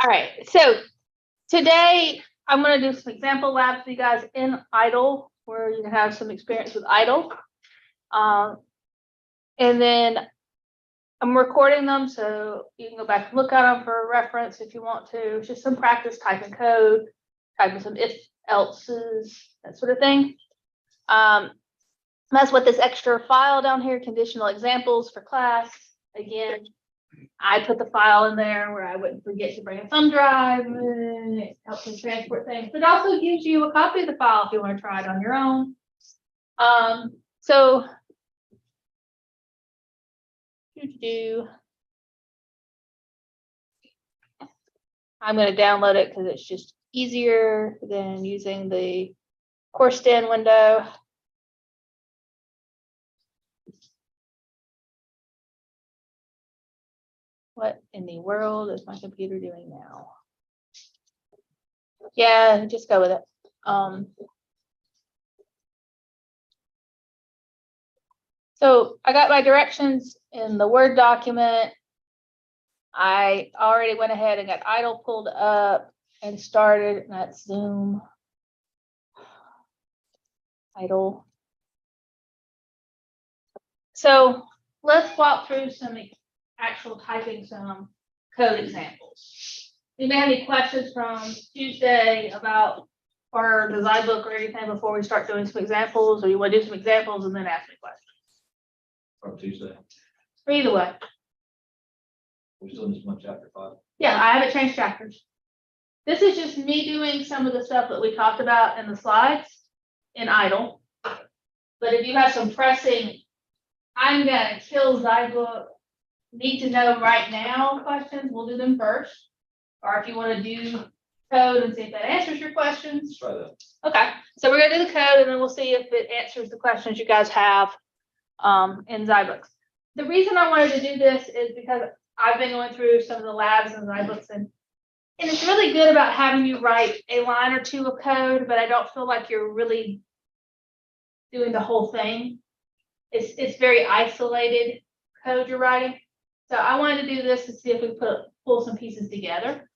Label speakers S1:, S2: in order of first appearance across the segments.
S1: All right, so today I'm going to do some example labs for you guys in idle, where you can have some experience with idle. And then I'm recording them so you can go back and look at them for reference if you want to. It's just some practice typing code, typing some if else's, that sort of thing. That's what this extra file down here, conditional examples for class. Again, I put the file in there where I wouldn't forget to bring a thumb drive. It helps me transport things. It also gives you a copy of the file if you want to try it on your own. So I'm going to download it because it's just easier than using the course den window. What in the world is my computer doing now? Yeah, just go with it. So I got my directions in the Word document. I already went ahead and got idle pulled up and started. That's Zoom. Idle. So let's walk through some actual typing some code examples. You may have any questions from Tuesday about our design book or anything before we start doing some examples, or you want to do some examples and then ask me questions?
S2: From Tuesday.
S1: Or either way.
S2: We're still in this one chapter 5.
S1: Yeah, I haven't changed chapters. This is just me doing some of the stuff that we talked about in the slides in idle. But if you have some pressing, I'm gonna kill Zybook, need to know right now questions, we'll do them first. Or if you want to do code and see if that answers your questions.
S2: Let's try that.
S1: Okay, so we're gonna do the code and then we'll see if it answers the questions you guys have in Zybooks. The reason I wanted to do this is because I've been going through some of the labs in Zybooks and it's really good about having you write a line or two of code, but I don't feel like you're really doing the whole thing. It's very isolated code you're writing. So I wanted to do this to see if we pull some pieces together.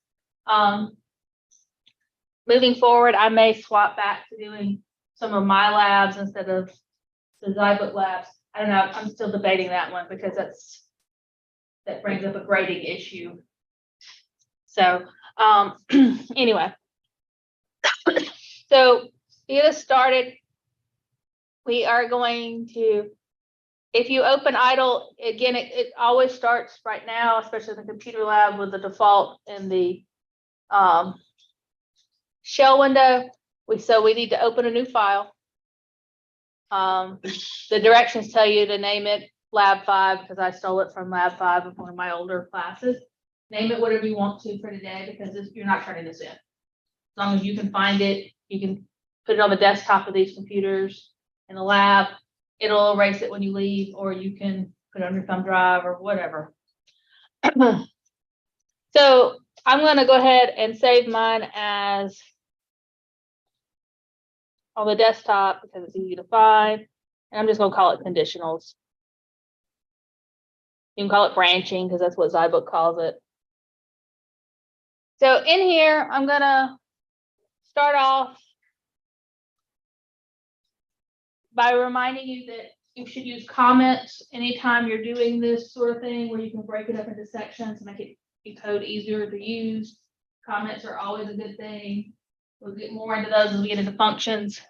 S1: Moving forward, I may swap back to doing some of my labs instead of the Zybook labs. I don't know. I'm still debating that one because that brings up a grading issue. So anyway, so to get us started, we are going to, if you open idle, again, it always starts right now, especially in the computer lab, with the default in the shell window. So we need to open a new file. The directions tell you to name it Lab 5 because I stole it from Lab 5 of one of my older classes. Name it whatever you want to for today because you're not turning this in. As long as you can find it, you can put it on the desktop of these computers in the lab. It'll erase it when you leave, or you can put it on your thumb drive or whatever. So I'm going to go ahead and save mine as on the desktop because it's easy to find. And I'm just going to call it conditionals. You can call it branching because that's what Zybook calls it. So in here, I'm going to start off by reminding you that you should use comments anytime you're doing this sort of thing, where you can break it up into sections and make it your code easier to use. Comments are always a good thing. We'll get more into those as we get into functions.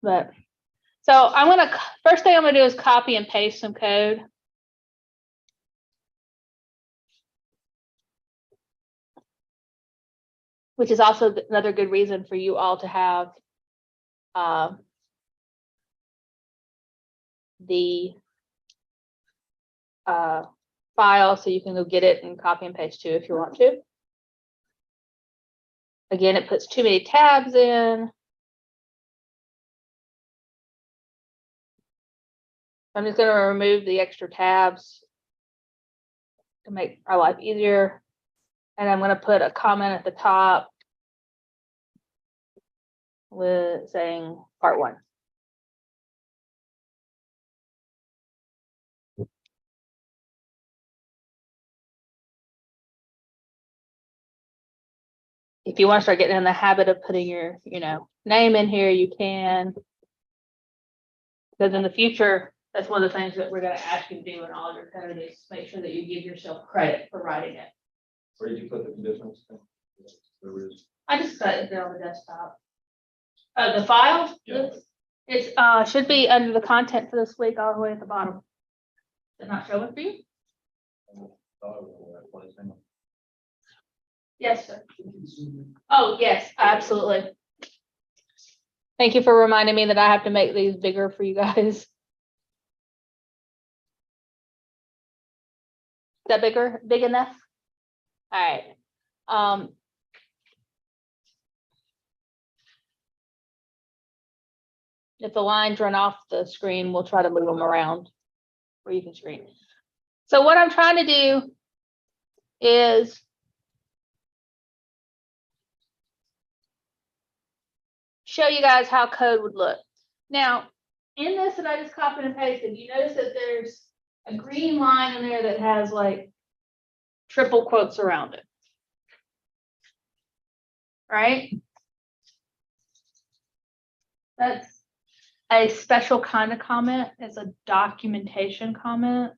S1: But so first thing I'm gonna do is copy and paste some code. Which is also another good reason for you all to have the file so you can go get it and copy and paste too if you want to. Again, it puts too many tabs in. I'm just going to remove the extra tabs to make our life easier. And I'm going to put a comment at the top with saying part 1. if you want to start getting in the habit of putting your, name in here, you can. Because in the future, that's one of the things that we're going to ask you to do in all your code is make sure that you give yourself credit for writing it.
S2: Where did you put the conditionals? There is.
S1: I just got it there on the desktop. The file,
S2: Yeah.
S1: it's should be under the content for this week all the way at the bottom. Did not show it for you? Yes, sir. Oh, yes, absolutely. Thank you for reminding me that I have to make these bigger for you guys. Is that big enough? All right. If the lines run off the screen, we'll try to move them around where you can screen. So what I'm trying to do is show you guys how code would look. Now, in this that I just copied and pasted, you notice that there's a green line in there that has like triple quotes around it. Right? That's a special kind of comment. It's a documentation comment.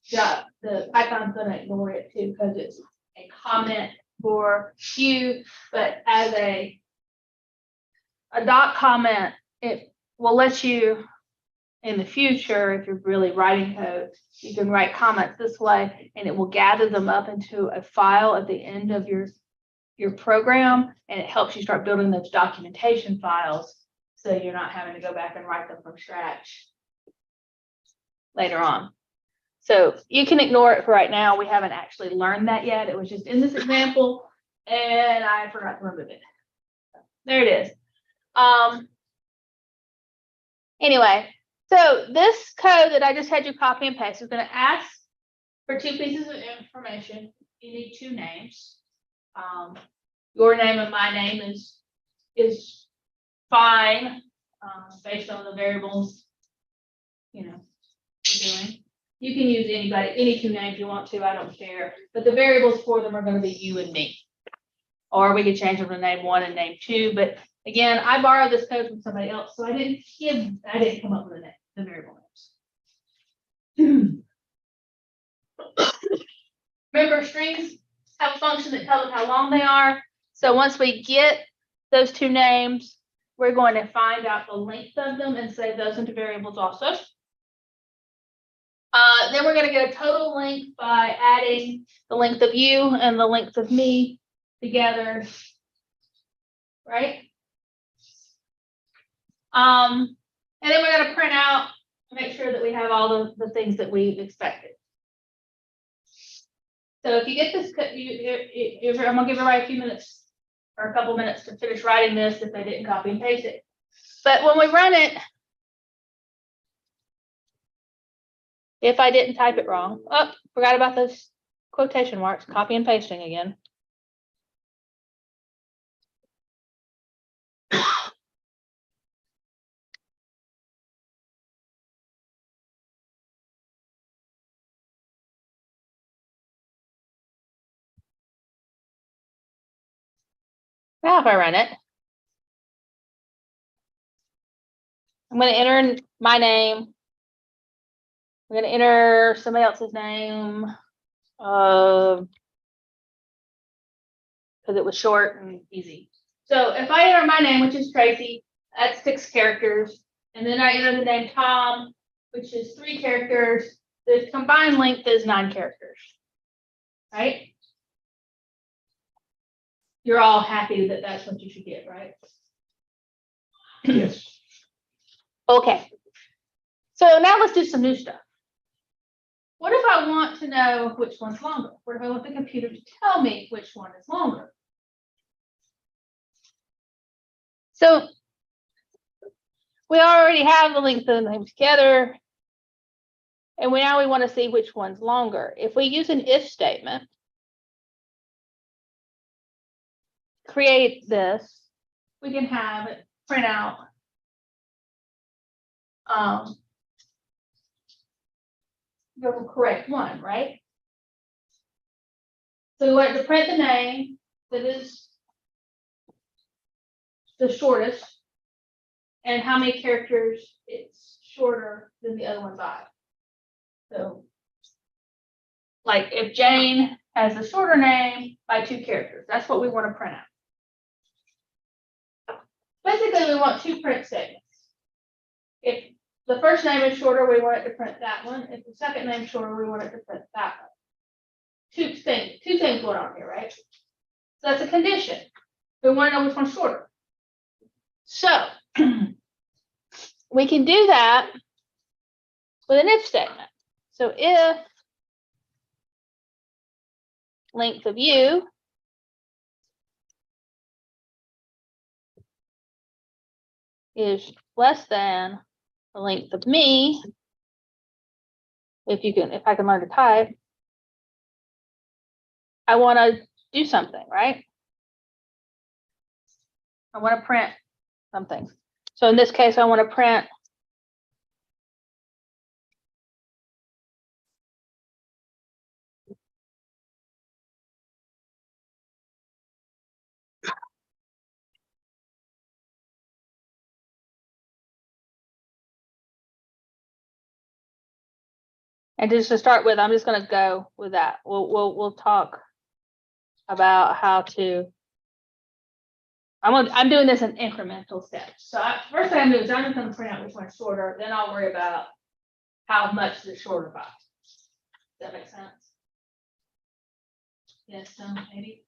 S1: Yeah, the Python's going to ignore it too because it's a comment for you, but as a doc comment, it will let you in the future, if you're really writing code, you can write comments this way and it will gather them up into a file at the end of your program, and it helps you start building those documentation files so you're not having to go back and write them from scratch later on. So you can ignore it for right now. We haven't actually learned that yet. It was just in this example and I forgot to remove it. There it is. Anyway, so this code that I just had you copy and paste is going to ask for two pieces of information. You need two names. Your name and my name is fine based on the variables we're doing. You can use any two names you want to, I don't care. But the variables for them are going to be you and me. Or we could change them to name 1 and name 2. But again, I borrowed this code from somebody else, so I didn't come up with the variable names. Remember, strings have a function that tells them how long they are. So once we get those two names, we're going to find out the length of them and save those into variables also. Then we're going to get a total length by adding the length of you and the length of me together, right? And then we're going to print out to make sure that we have all the things that we expected. So if you get this, I'm going to give everybody a few minutes or a couple minutes to finish writing this if they didn't copy and paste it. But when we run it, if I didn't type it wrong, forgot about those quotation marks, copy and pasting again. Now if I run it, I'm going to enter my name. I'm going to enter somebody else's name because it was short and easy. So if I enter my name, which is Tracy, that's 6 characters. And then I enter the name Tom, which is 3 characters. The combined length is 9 characters. Right? You're all happy that that's what you should get, right?
S2: Yes.
S1: Okay. So now let's do some new stuff. What if I want to know which one's longer? What if I want the computer to tell me which one is longer? So we already have the length of the names together. And now we want to see which one's longer. If we use an if statement, create this, we can have it print out the correct one, right? So we want it to print the name that is the shortest and how many characters it's shorter than the other one by. So, like if Jane has a shorter name by 2 characters, that's what we want to print out. Basically, we want 2 print statements. If the first name is shorter, we want it to print that one. If the second name is shorter, we want it to print that one. Two things going on here, right? So that's a condition. We want to know which one's shorter. So we can do that with an if statement. So if length of you is less than the length of me, if I can learn to type, I want to do something, right? I want to print something. So in this case, I want to print and just to start with, I'm just going to go with that. We'll talk about how to. I'm doing this in incremental steps. So first thing I'm doing is I'm just going to print out which one's shorter. Then I'll worry about how much the shorter by. Does that make sense? Yes, no, maybe.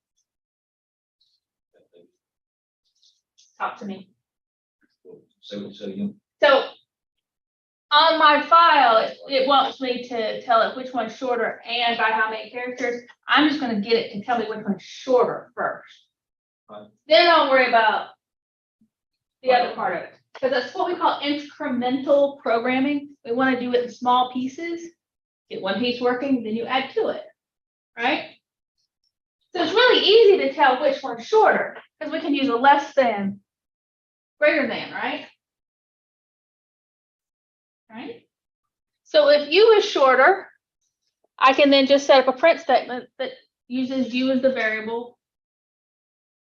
S1: Talk to me.
S2: So you.
S1: So on my file, it wants me to tell it which one's shorter and by how many characters. I'm just going to get it to tell me which one's shorter first.
S2: Right.
S1: Then I'll worry about the other part of it. Because that's what we call incremental programming. We want to do it in small pieces. Get one piece working, then you add to it. Right? So it's really easy to tell which one's shorter because we can use a less than, greater than, right? Right? So if u is shorter, I can then just set up a print statement that uses u as the variable,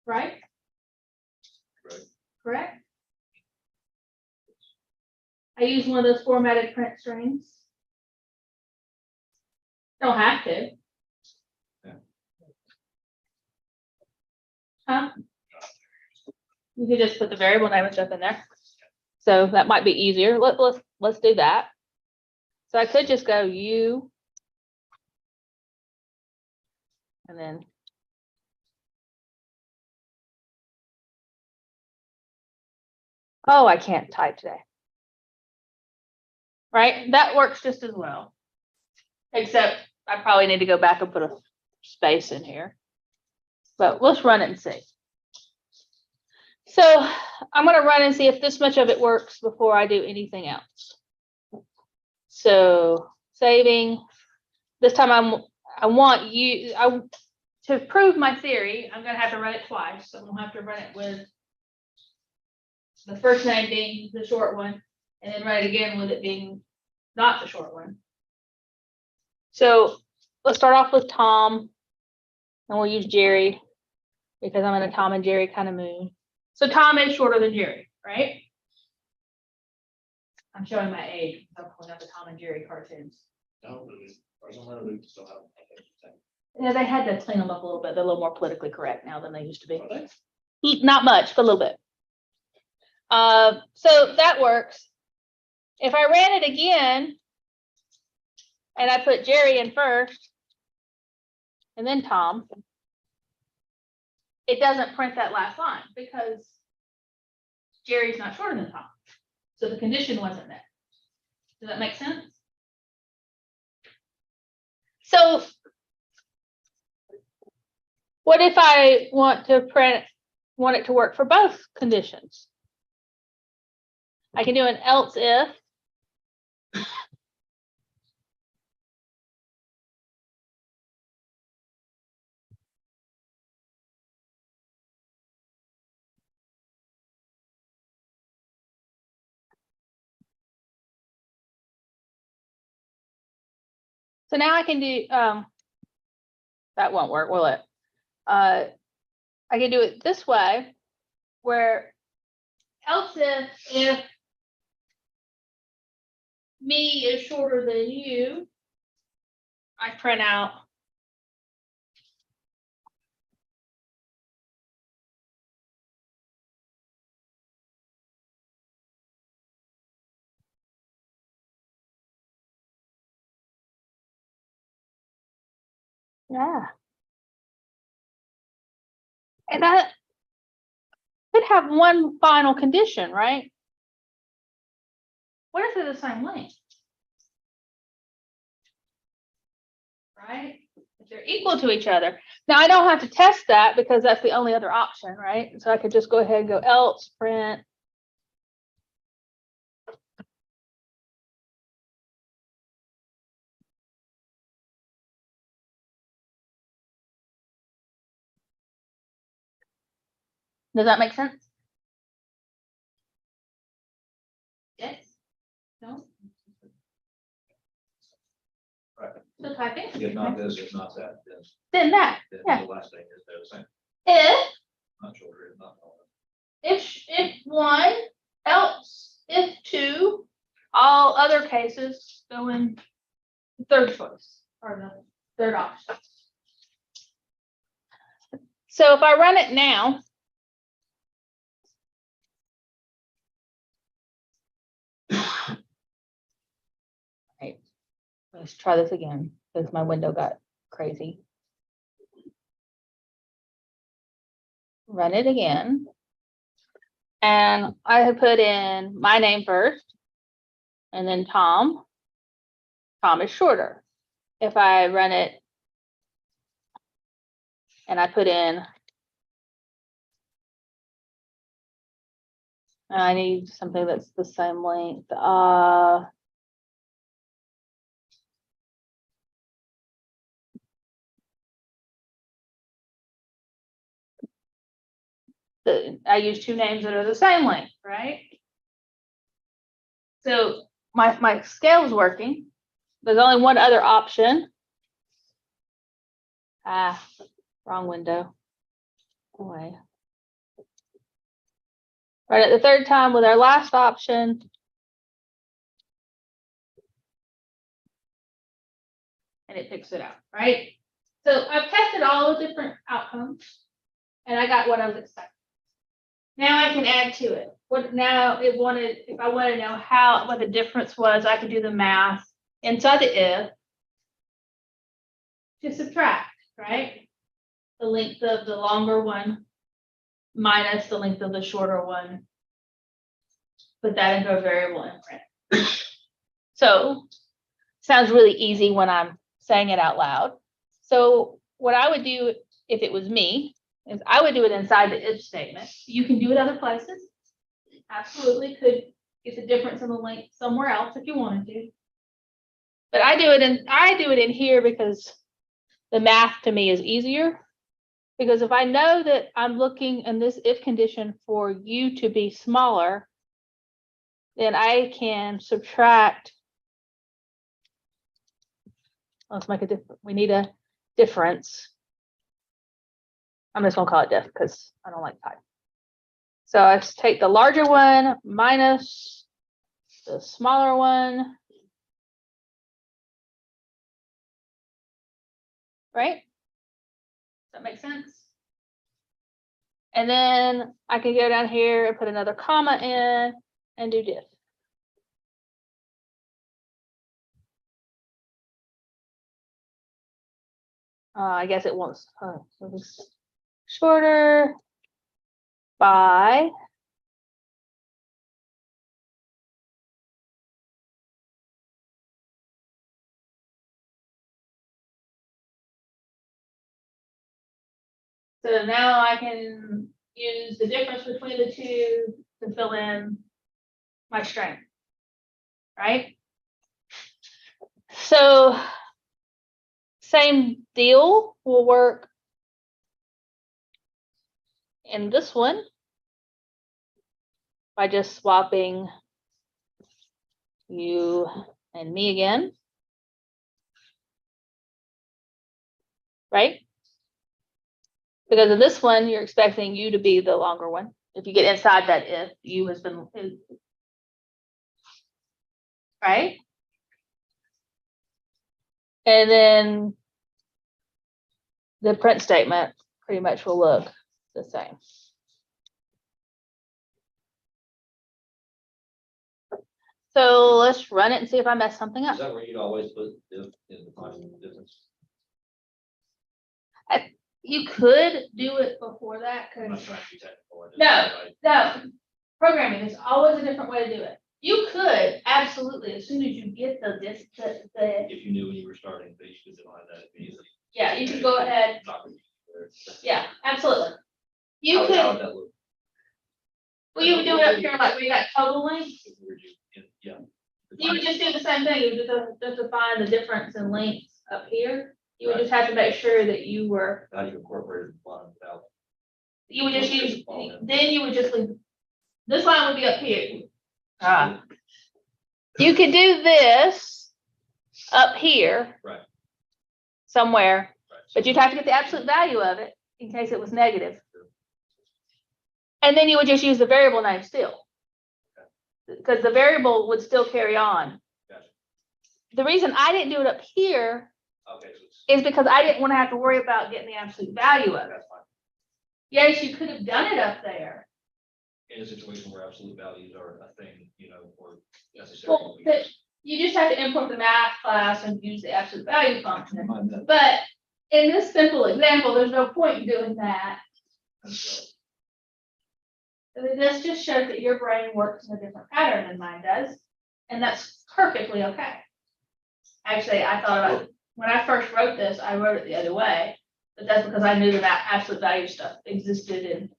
S1: right?
S2: Right.
S1: Correct? I use one of those formatted print strings. Don't have to.
S2: Yeah.
S1: Huh? You could just put the variable name and stuff in there. So that might be easier. Let's do that. So I could just go u and then I can't type today. Right? That works just as well. Except I probably need to go back and put a space in here. But let's run it and see. So I'm going to run and see if this much of it works before I do anything else. So saving. This time to prove my theory, I'm going to have to run it twice. So I'm going to have to run it with the first name being the short one, and then run it again with it being not the short one. So let's start off with Tom, and we'll use Jerry because I'm in a Tom and Jerry kind of mood. So Tom is shorter than Jerry, right? I'm showing my age. I'm pulling up the Tom and Jerry cartoons. Yeah, they had to clean them up a little bit. They're a little more politically correct now than they used to be. Not much, but a little bit. So that works. If I ran it again, and I put Jerry in first, and then Tom, it doesn't print that last line because Jerry's not shorter than Tom. So the condition wasn't met. Does that make sense? So what if I want it to work for both conditions? I can do an else if. So now I can do that won't work, will it? I can do it this way, where else if me is shorter than you, I print out yeah. And that could have one final condition, right? What if they're the same length? Right? If they're equal to each other. Now I don't have to test that because that's the only other option, right? So I could just go ahead and go else print. Does that make sense? Yes? No?
S2: Right.
S1: Still typing?
S2: If not this, if not that,
S1: Then that,
S2: then
S1: yeah.
S2: the last thing is they're the same,
S1: If
S2: not shorter, if not taller.
S1: if one, else if two, all other cases go in the third choice or the third option. So if I run it now, right, let's try this again because my window got crazy. Run it again. And I have put in my name first and then Tom. Tom is shorter. If I run it and I put in, I need something that's the same length. I use two names that are the same length, right? So my scale is working. There's only one other option. Wrong window. Away. Right at the third time with our last option. And it picks it out, right? So I've tested all the different outcomes and I got what I was expecting. Now I can add to it. If I want to know what the difference was, I could do the math inside the if to subtract, right? The length of the longer one minus the length of the shorter one. Put that into a variable and print. So sounds really easy when I'm saying it out loud. So what I would do if it was me is I would do it inside the if statement. You can do it other places. Absolutely could get the difference in the length somewhere else if you wanted to. But I do it in here because the math to me is easier. Because if I know that I'm looking in this if condition for you to be smaller, then I can subtract. Let's make a difference. We need a difference. I'm just gonna call it diff because I don't like type. So I take the larger one minus the smaller one. Right? Does that make sense? And then I can go down here and put another comma in and do diff. I guess it wants so this shorter by so now I can use the difference between the two to fill in my string, right? So same deal will work in this one by just swapping you and me again, right? Because in this one, you're expecting U to be the longer one. If you get inside that if, U has been, right? And then the print statement pretty much will look the same. So let's run it and see if I mess something
S2: Is
S1: up.
S2: that where you'd always put if in the finding the difference?
S1: You could do it before that,
S2: I'm not
S1: because
S2: trying to be technical. I just-
S1: No.
S2: I-
S1: no, programming is always a different way to do it. You could absolutely, as soon as you get the
S2: If you knew when you were starting, they should define that immediately.
S1: yeah, you could go ahead.
S2: Not gonna be there.
S1: Yeah, absolutely. You
S2: How would
S1: could,
S2: that look?
S1: well, you would do it up here like we got total length.
S2: Yeah.
S1: You would just do the same thing. You would just define the difference in lengths up here. You would just have to make sure that you were,
S2: How do you incorporate the line without?
S1: you would just use, then you would just leave, this line would be up here. You could do this up here.
S2: Right.
S1: Somewhere,
S2: Right.
S1: but you'd have to get the absolute value of it in case it was negative. And then you would just use the variable name still. Because the variable would still carry on.
S2: Gotcha.
S1: The reason I didn't do it up here
S2: Okay, so it's,
S1: is because I didn't want to have to worry about getting the absolute value of it.
S2: that's fine.
S1: Yes, you could have done it up there.
S2: In a situation where absolute values are a thing, or necessary.
S1: Well, but you just have to import the math class and use the absolute value function.
S2: Mind that.
S1: But in this simple example, there's no point in doing that. This just shows that your brain works in a different pattern than mine does, and that's perfectly okay. Actually, I thought about it. When I first wrote this, I wrote it the other way, but that's because I knew that absolute value stuff existed in.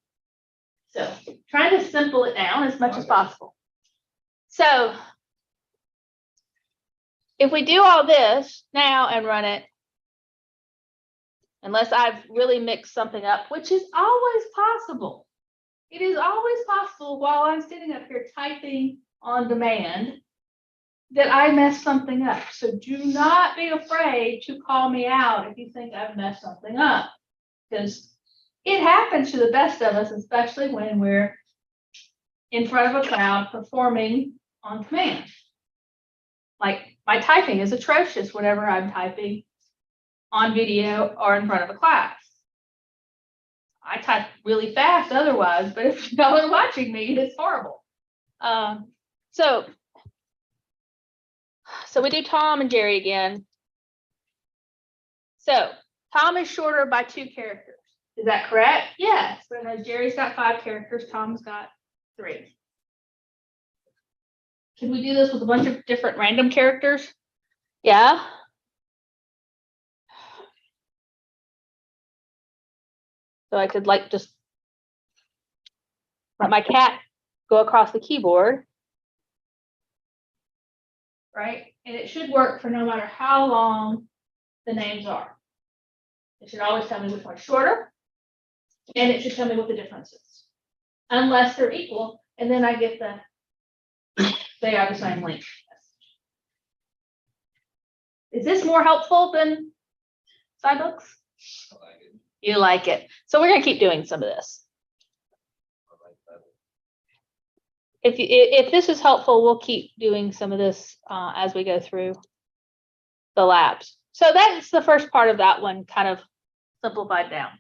S1: So trying to simple it down as much as possible. So if we do all this now and run it, unless I've really mixed something up, which is always possible. It is always possible while I'm sitting up here typing on demand that I messed something up. So do not be afraid to call me out if you think I've messed something up, because it happens to the best of us, especially when we're in front of a crowd performing on command. Like my typing is atrocious whenever I'm typing on video or in front of a class. I type really fast otherwise, but if y'all are watching me, it's horrible. So we do Tom and Jerry again. So Tom is shorter by 2 characters. Is that correct? Yes, because Jerry's got 5 characters, Tom's got 3. Can we do this with a bunch of different random characters? Yeah. So I could like just let my cat go across the keyboard. Right? And it should work for no matter how long the names are. It should always tell me which one's shorter. And it should tell me what the difference is. Unless they're equal, and then I get they are the same length. Is this more helpful than Sidebooks?
S2: I like it.
S1: You like it. So we're gonna keep doing some of this.
S2: I like that.
S1: If this is helpful, we'll keep doing some of this as we go through the labs. So that's the first part of that one, kind of simplified down.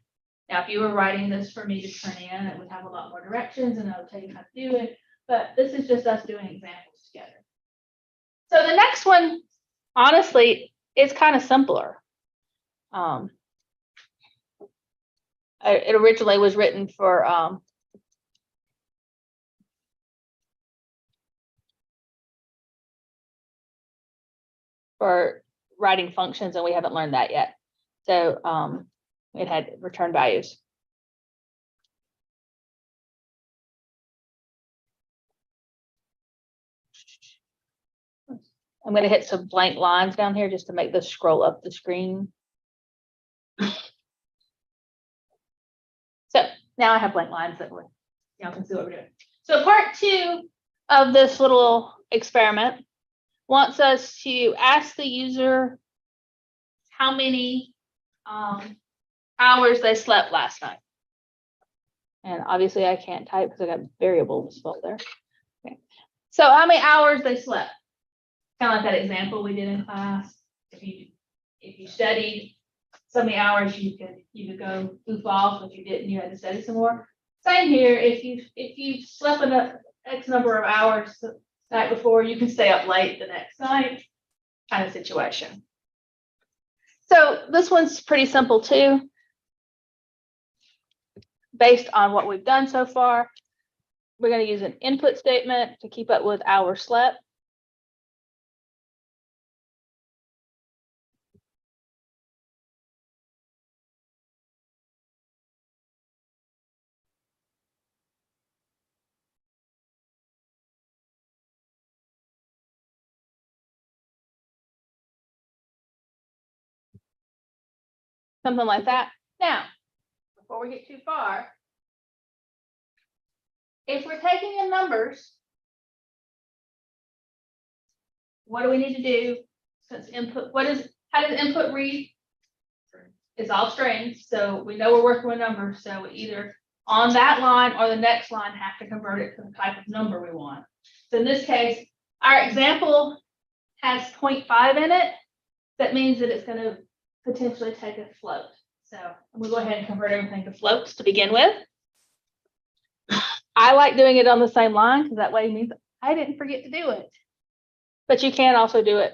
S1: Now, if you were writing this for me to turn in, it would have a lot more directions and I would tell you how to do it. But this is just us doing examples together. So the next one, honestly, is kind of simpler. It originally was written for writing functions, and we haven't learned that yet. So it had return values. I'm going to hit some blank lines down here just to make this scroll up the screen. So now I have blank lines that y'all can see what we're doing. So part 2 of this little experiment wants us to ask the user how many hours they slept last night. And obviously I can't type because I got variables spelled there. Okay. So how many hours they slept? Kind of like that example we did in class. If you studied so many hours, you could go goof off. If you didn't, you had to study some more. Same here. If you slept enough X number of hours the night before, you can stay up late the next night, kind of situation. So this one's pretty simple too. Based on what we've done so far, we're going to use an input statement to keep up with hours slept. Something like that. Now, before we get too far, if we're taking in numbers, what do we need to do? Since input, how does input read? It's all strings, so we know we're working with numbers. So we either on that line or the next line have to convert it to the type of number we want. So in this case, our example has 0.5 in it. That means that it's going to potentially take a float. So we'll go ahead and convert everything to floats to begin with. I like doing it on the same line because that way it means I didn't forget to do it. But you can also do it.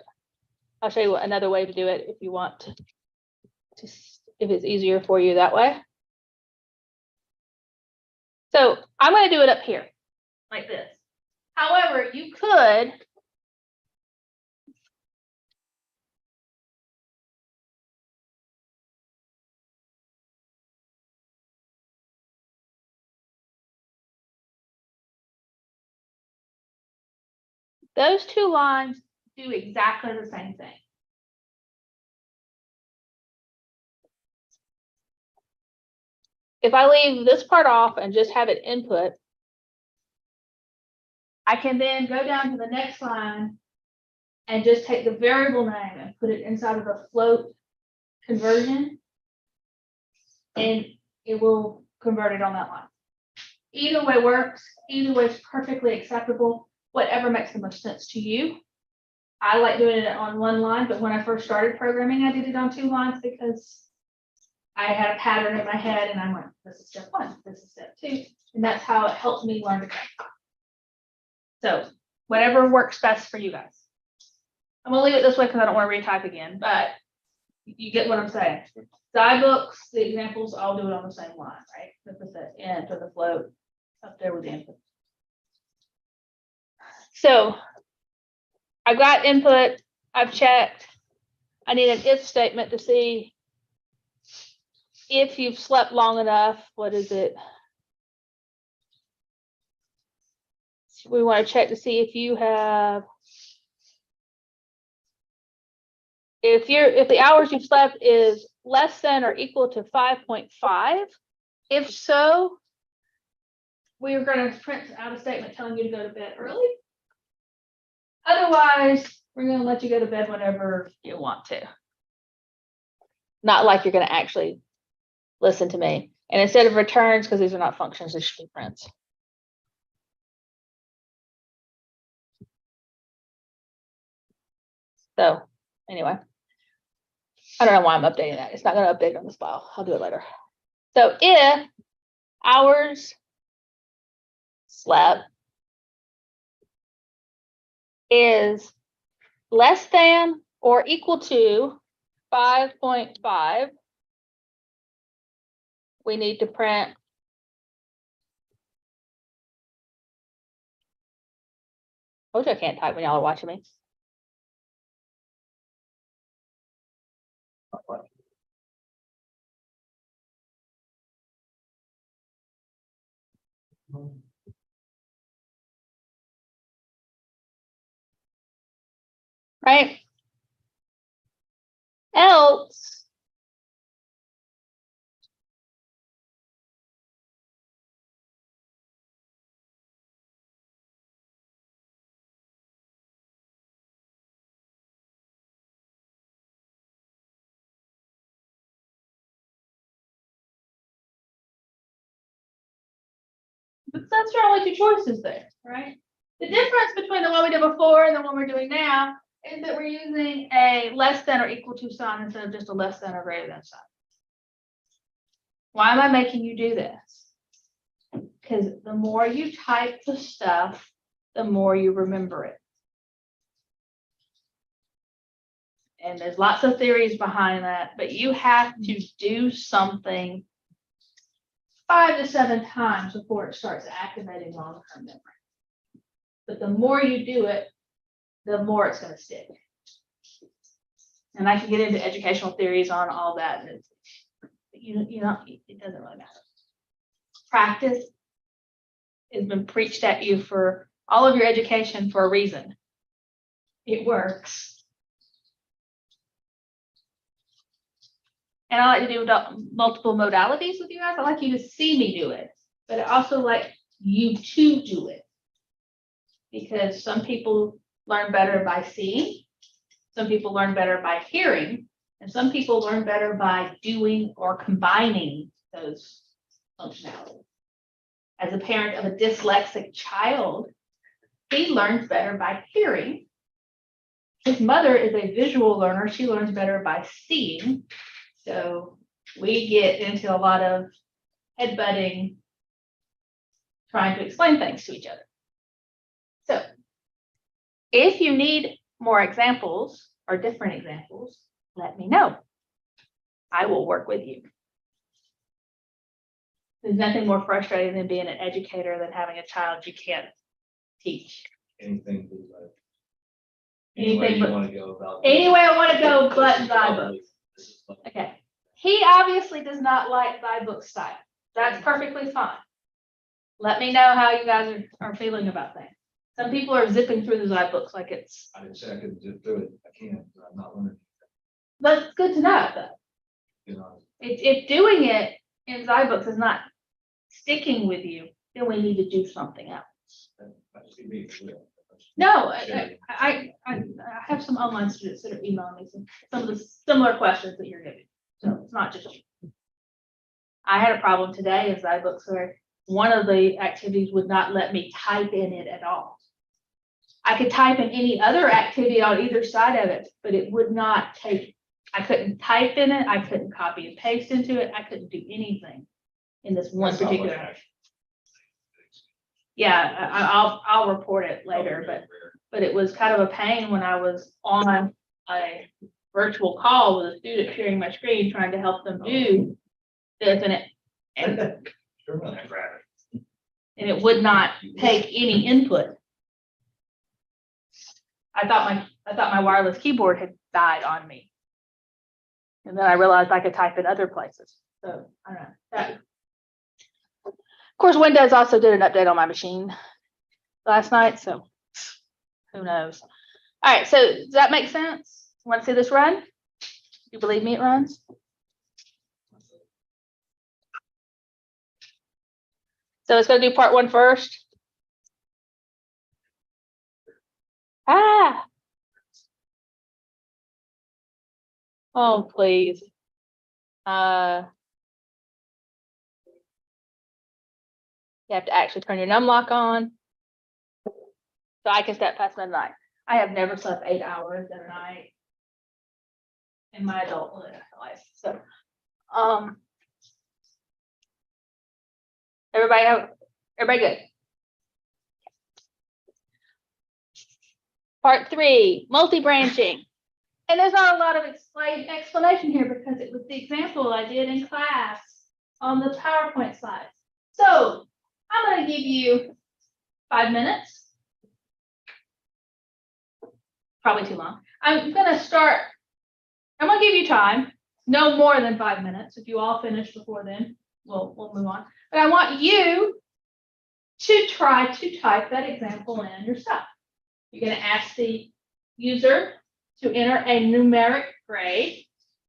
S1: I'll show you another way to do it if you want to, if it's easier for you that way. So I'm going to do it up here like this. However, you could those two lines do exactly the same thing. If I leave this part off and just have it input, I can then go down to the next line and just take the variable name and put it inside of a float conversion, and it will convert it on that line. Either way works. Either way is perfectly acceptable. Whatever makes the most sense to you. I like doing it on one line, but when I first started programming, I did it on 2 lines because I had a pattern in my head and I went, this is step 1, this is step 2. And that's how it helped me learn to code. So whatever works best for you guys. I'm gonna leave it this way because I don't want to retype again, but you get what I'm saying. Books, the examples, I'll do it on the same line, right? Put the int or the float up there with the input. So I've got input, I've checked. I need an if statement to see if you've slept long enough. What is it? We want to check to see if you have, if the hours you've slept is less than or equal to 5.5. If so, we are going to print out a statement telling you to go to bed early. Otherwise, we're going to let you go to bed whenever you want to. Not like you're going to actually listen to me. And instead of returns, because these are not functions, they should be prints. So anyway, I don't know why I'm updating that. It's not going to update on this file. I'll do it later. So if hours slept is less than or equal to 5.5, we need to print I told you I can't type when y'all are watching me. Right? Else, But that's your only two choices there, right? The difference between the one we did before and the one we're doing now is that we're using a less than or equal to sign instead of just a less than or greater than sign. Why am I making you do this? Because the more you type the stuff, the more you remember it. And there's lots of theories behind that, but you have to do something 5 to 7 times before it starts activating long-term memory. But the more you do it, the more it's going to stick. And I can get into educational theories on all that. And you know, it doesn't really matter. Practice has been preached at you for all of your education for a reason. It works. And I like to do multiple modalities with you guys. I like you to see me do it, but I also like you to do it. Because some people learn better by seeing, some people learn better by hearing, and some people learn better by doing or combining those functionalities. As a parent of a dyslexic child, he learns better by hearing. His mother is a visual learner. She learns better by seeing. So we get into a lot of headbutting, trying to explain things to each other. So if you need more examples or different examples, let me know. I will work with you. There's nothing more frustrating than being an educator than having a child you can't teach.
S2: Anything.
S1: Anything
S2: you
S1: but-
S2: want to go about.
S1: Any way I want to go but ZyBooks. Okay. He obviously does not like ZyBook style. That's perfectly fine. Let me know how you guys are feeling about things. Some people are zipping through the ZyBooks like it's.
S2: I didn't say I couldn't zip through it. I can't, but I'm not learning.
S1: But it's good to know though.
S2: You know,
S1: If doing it in ZyBooks is not sticking with you, then we need to do something else.
S2: that should be for real.
S1: No, I have some online students that are emailing me some of the similar questions that you're giving. So it's not just you. I had a problem today in ZyBooks where one of the activities would not let me type in it at all. I could type in any other activity on either side of it, but it would not take, I couldn't type in it, I couldn't copy and paste into it, I couldn't do anything in this one
S2: That's not
S1: particular
S2: what I-
S1: action. Yeah, I'll report it later, but it was kind of a pain when I was on a virtual call with a student sharing my screen, trying to help them do this, and
S2: Sure, man, I grab it.
S1: it would not take any input. I thought my wireless keyboard had died on me. And then I realized I could type in other places. So I don't know. That. Of course, Windows also did an update on my machine last night, so who knows? All right, so does that make sense? Want to see this run? You believe me it runs? So it's going to do part 1 first. Oh, please. You have to actually turn your numlock on so I can step past midnight. I have never slept 8 hours at a night in my adult life. So, everybody good? Part 3, multi-branching. And there's not a lot of explanation here because it was the example I did in class on the PowerPoint slides. So I'm going to give you 5 minutes. Probably too long. I'm going to give you time, no more than 5 minutes. If you all finish before then, we'll move on. But I want you to try to type that example in yourself. You're going to ask the user to enter a numeric grade,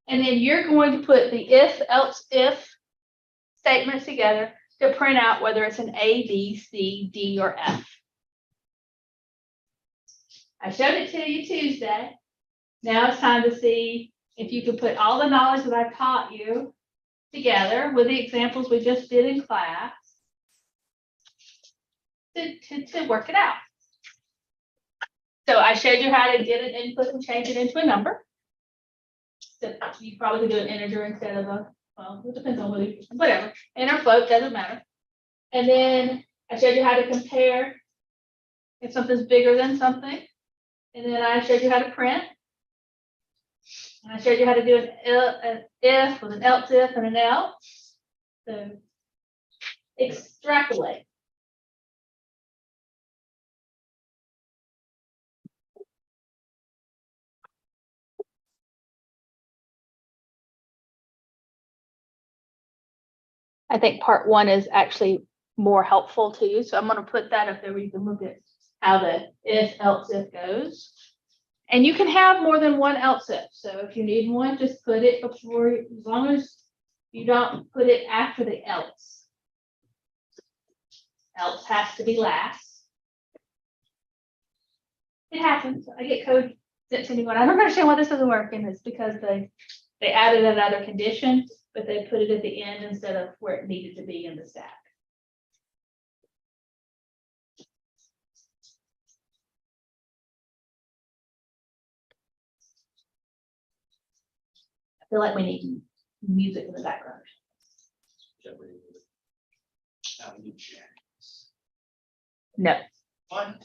S1: and then you're going to put the if, else, if statements together to print out whether it's an A, B, C, D, or F. I showed it to you Tuesday. Now it's time to see if you could put all the knowledge that I taught you together with the examples we just did in class to work it out. So I showed you how to get an input and change it into a number. So you probably could do an integer instead of a, well, it depends on whatever, inner float, doesn't matter. And then I showed you how to compare if something's bigger than something. And then I showed you how to print. And I showed you how to do an if with an else if and an else. So extrapolate. I think part one is actually more helpful to you. So I'm going to put that up there where you can look at how the if else if goes. And you can have more than one else if. So if you need one, just put it before, as long as you don't put it after the else. Else has to be last. It happens. I get code sent to me when I don't understand why this doesn't work, and it's because they added another condition, but they put it at the end instead of where it needed to be in the stack. I feel like we need music in the background. No.
S3: Fun.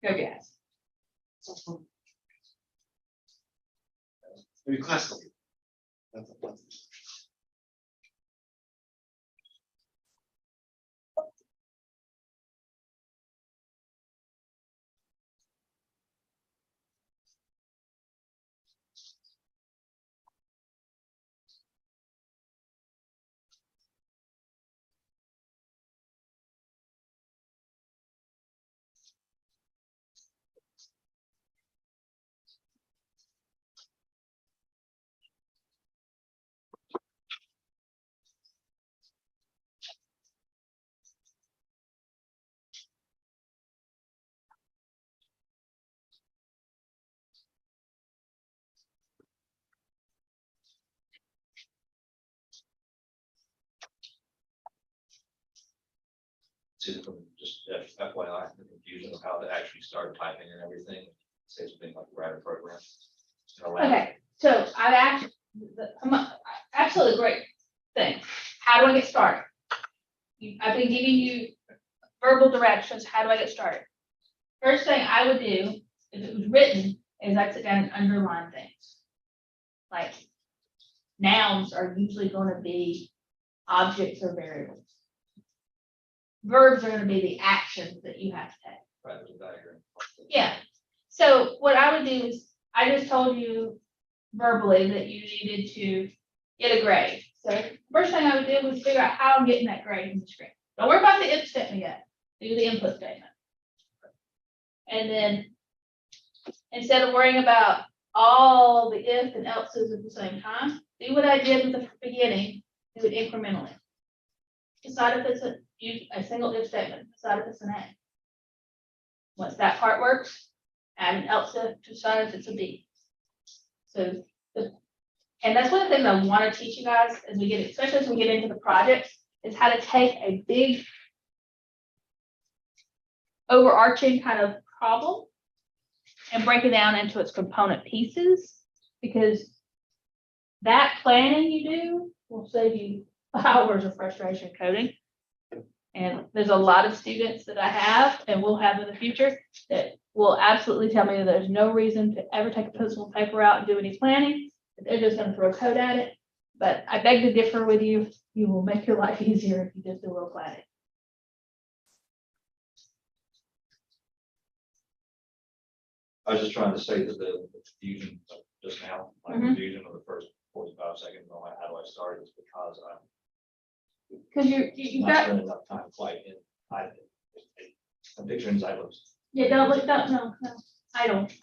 S1: No jazz.
S3: Maybe classical. That's
S2: Just FYI, the confusion of how to actually start typing and everything, say something like write a program.
S1: Okay, so I've actually, absolutely great thing. How do I get started? I've been giving you verbal directions. How do I get started? First thing I would do, if it was written, is I'd sit down and underline things. Like nouns are usually going to be objects or variables. Verbs are going to be the actions that you have to take.
S2: Right, there's a diagram.
S1: Yeah. So what I would do is, I just told you verbally that you needed to get a grade. So first thing I would do was figure out how I'm getting that grade in the screen. Don't worry about the if statement yet. Do the input statement. And then instead of worrying about all the if and else's at the same time, do what I did at the beginning, do it incrementally. Decide if it's a single if statement, decide if it's an A. Once that part works, add an else if to decide if it's a B. So, and that's one of the things I want to teach you guys as we get, especially as we get into the projects, is how to take a big overarching kind of problem and break it down into its component pieces, because that planning you do will save you hours of frustration coding. And there's a lot of students that I have and will have in the future that will absolutely tell me that there's no reason to ever take a pencil and paper out and do any planning. They're just going to throw code at it. But I beg to differ with you. You will make your life easier if you just do a little planning.
S2: I was just trying to say that the confusion of just now, my
S1: Mhm.
S2: confusion of the first 45 seconds, on how do I start, is because
S1: Because you
S2: I'm not
S1: got,
S2: spending enough time quite in, I'm picturing Xylobs.
S1: yeah, don't look, no, I don't.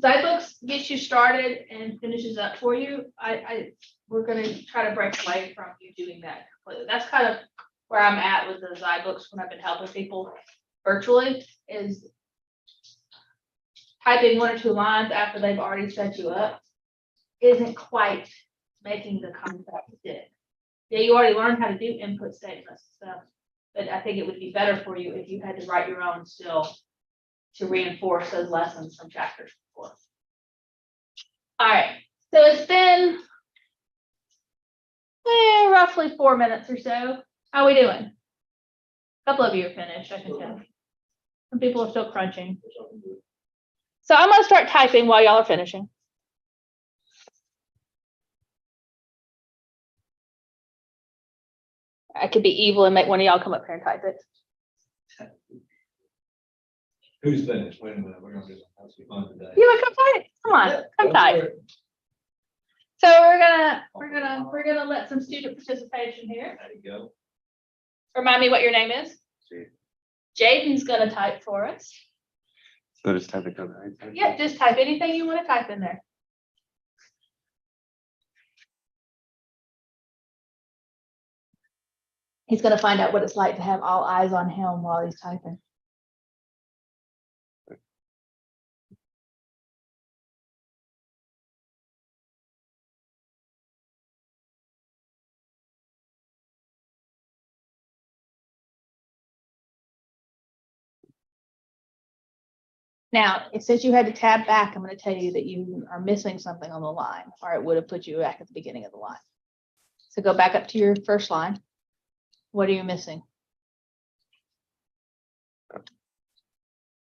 S1: Zybooks gets you started and finishes up for you. We're gonna try to break away from you doing that completely. That's kind of where I'm at with the Zybooks when I've been helping people virtually, is typing one or two lines after they've already set you up isn't quite making the concept stick. Yeah, you already learned how to do input statements and stuff, But I think it would be better for you if you had to write your own still to reinforce those lessons from chapters before. All right, so it's been roughly 4 minutes or so. How are we doing? A couple of you are finished, I can tell. Some people are still crunching. So I'm gonna start typing while y'all are finishing. I could be evil and make one of y'all come up here and type it.
S2: Who's finished? Wait a minute, we're gonna do something fun today.
S1: You wanna come type? Come on, come
S2: Go
S1: type.
S2: for it.
S1: So we're gonna let some student participation here.
S2: There you go.
S1: Remind me what your name is?
S2: Jaden.
S1: Jaden's gonna type for us.
S4: So just type it down. Right?
S1: Yeah, just type anything you want to type in there. He's gonna find out what it's like to have all eyes on him while he's typing. Now, it says you had to tab back. I'm going to tell you that you are missing something on the line, or it would have put you back at the beginning of the line. So go back up to your first line. What are you missing?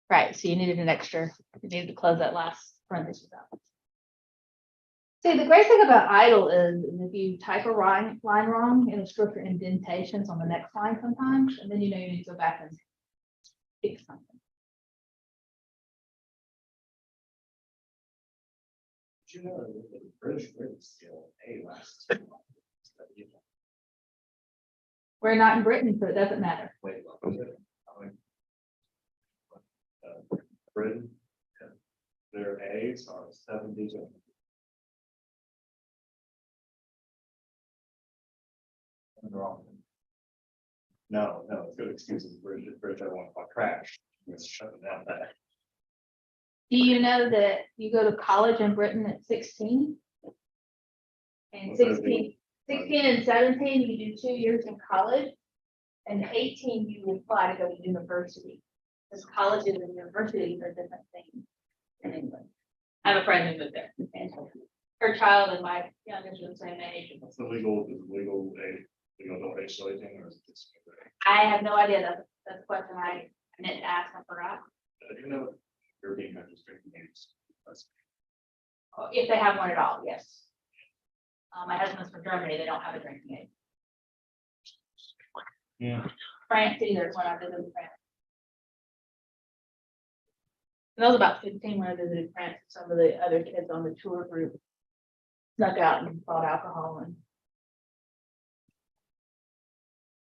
S1: Right, so you needed an extra, you needed to close that last parenthesis out. See, the great thing about idle is if you type a line wrong, it'll screw up your indentations on the next line sometimes, and then you know you need to go back and fix something.
S3: You know, the British written skill, A last.
S1: We're not in Britain, so it doesn't matter.
S3: Wait, Britain, their A's are 70s. I'm wrong. No, it's good excuses. British, I want to crash. Let's shut them down that.
S1: Do you know that you go to college in Britain at 16? And
S3: What's that
S1: 16 and 17, you do 2 years in college. And 18, you apply to go to university. Because colleges and universities are different things in England. I have a friend who lived there. And her child and my youngest are the same age.
S3: What's the legal age, legal adult age so anything, or is it just?
S1: I have no idea. That's a question I meant to ask. I forgot.
S3: You know, European countries drinking age.
S1: If they have one at all, yes. My husband's from Germany. They don't have a drinking age.
S3: Yeah.
S1: France either, when I visited France. And I was about 15 when I visited France. Some of the other kids on the tour group snuck out and bought alcohol and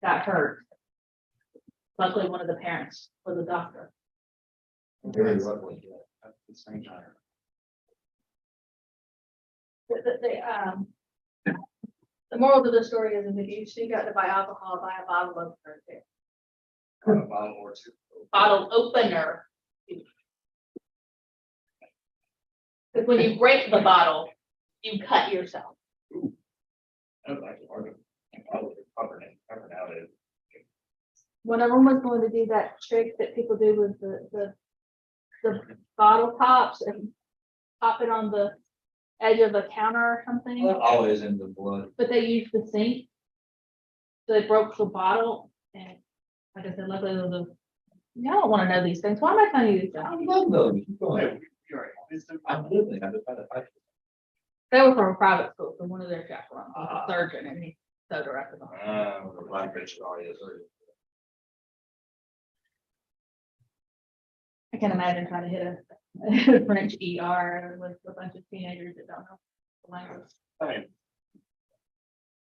S1: got hurt. Luckily, one of the parents was a doctor.
S2: Very roughly.
S3: At the same time.
S1: The moral of the story is if you sneak out to buy alcohol, buy a bottle opener too.
S3: A bottle or two.
S1: Bottle opener. Because when you break the bottle, you cut yourself.
S3: I would like to argue. Cover nowadays.
S1: One of them was going to do that trick that people do with the bottle tops and pop it on the edge of a counter or something,
S2: Always in the blood.
S1: but they used the sink. So they broke the bottle and like I said, luckily there was a, y'all don't want to know these things. Why am I telling you these things?
S2: I love those. Go ahead. I'm
S3: You're
S2: living. I'm just trying to fight.
S1: They were from a private school, so one of their chaperones was a surgeon and he sewed her up with them.
S2: The black bitch already is.
S1: I can't imagine trying to hit a French ER with a bunch of teenagers that don't know the language.
S3: I mean,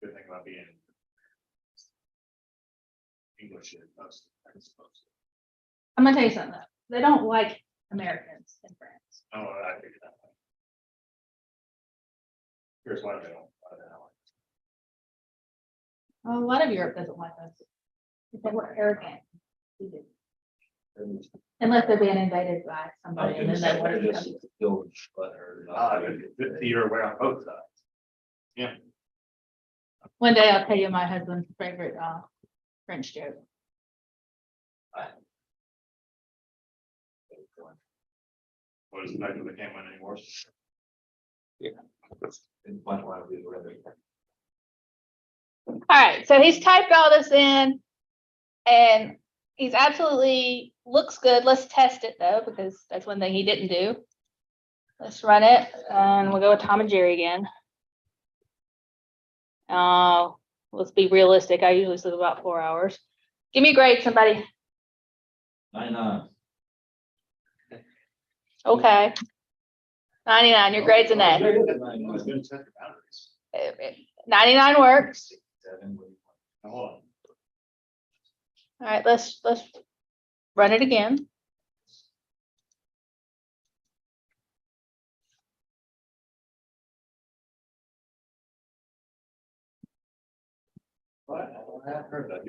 S3: good thing about being English is most, I suppose.
S1: I'm gonna tell you something. They don't like Americans in France.
S3: Oh, I figured that way. Here's why they don't.
S1: A lot of Europe doesn't like us. They were arrogant. We do. Unless they're being invaded by somebody and then they want to come.
S3: You're aware on both sides. Yeah.
S1: One day I'll tell you my husband's favorite French joke.
S3: What is the fact that they can't win anymore?
S2: And one line will be the rendering.
S1: All right, so he's typed all this in and he's absolutely looks good. Let's test it though, because that's one thing he didn't do. Let's run it and we'll go with Tom and Jerry again. Let's be realistic. I usually sleep about 4 hours. Give me a grade, somebody.
S2: 99.
S1: Okay. 99, your grade's an A.
S3: I was gonna check the boundaries.
S1: 99 works.
S2: 7,
S3: Now, hold on.
S1: All right, let's run it again.
S3: What? I haven't heard that.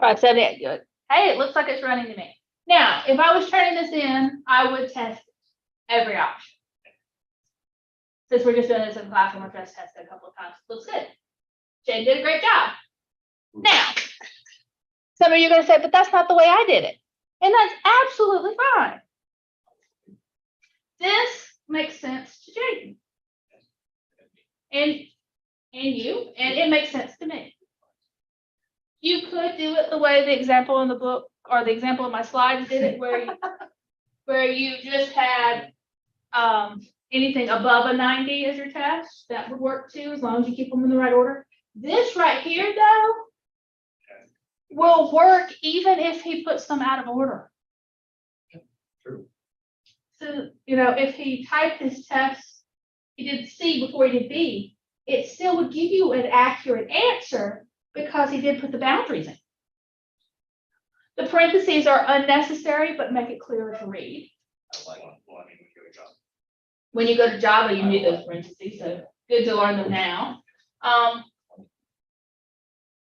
S1: 578, good. Hey, it looks like it's running to me. Now, if I was turning this in, I would test every option. Since we're just doing this in class, I'm gonna just test it a couple of times. Looks good. Jane did a great job. Now, some of you are gonna say, but that's not the way I did it. And that's absolutely fine. This makes sense to Jane. And you, and it makes sense to me. You could do it the way the example in the book or the example in my slides did it, where you just had anything above a 90 as your test. That would work too, as long as you keep them in the right order. This right here, though, will work even if he puts them out of order.
S2: True.
S1: So, if he typed his test, he did C before he did B, it still would give you an accurate answer because he did put the boundaries in. The parentheses are unnecessary, but make it clearer to read.
S3: Well, I mean, we go to job.
S1: When you go to Java, you need those parentheses, so good to learn them now.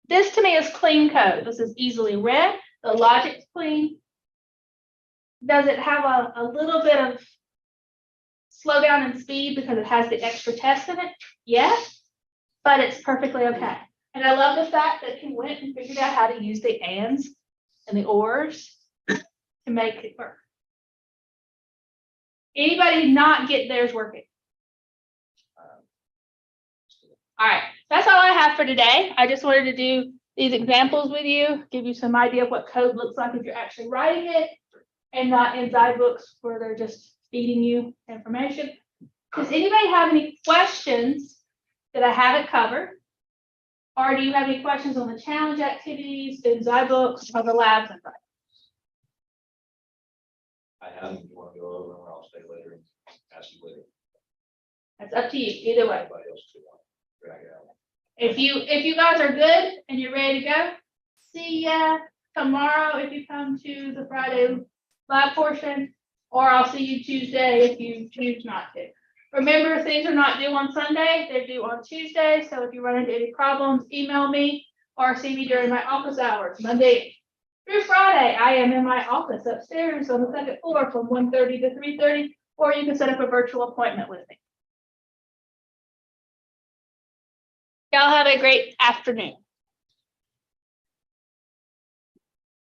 S1: This to me is clean code. This is easily read. The logic's clean. Does it have a little bit of slowdown in speed because it has the extra test in it? Yes, but it's perfectly okay. And I love the fact that he went and figured out how to use the ands and the ors to make it work. Anybody not get theirs working? All right, that's all I have for today. I just wanted to do these examples with you, give you some idea of what code looks like if you're actually writing it and not in zyBooks where they're just feeding you information. Does anybody have any questions that I haven't covered? Or do you have any questions on the challenge activities in zyBooks or the labs and stuff?
S2: I have, if you want to go over, or I'll stay later and ask you later.
S1: That's up to you, either way.
S2: Anybody else who wants to drag it out.
S1: If you guys are good and you're ready to go, see ya tomorrow if you come to the Friday lab portion, or I'll see you Tuesday if you choose not to. Remember, things are not due on Sunday, they're due on Tuesday, so if you run into any problems, email me or see me during my office hours. Monday through Friday, I am in my office upstairs on the second floor from 1:30 to 3:30, or you can set up a virtual appointment with me. Y'all have a great afternoon.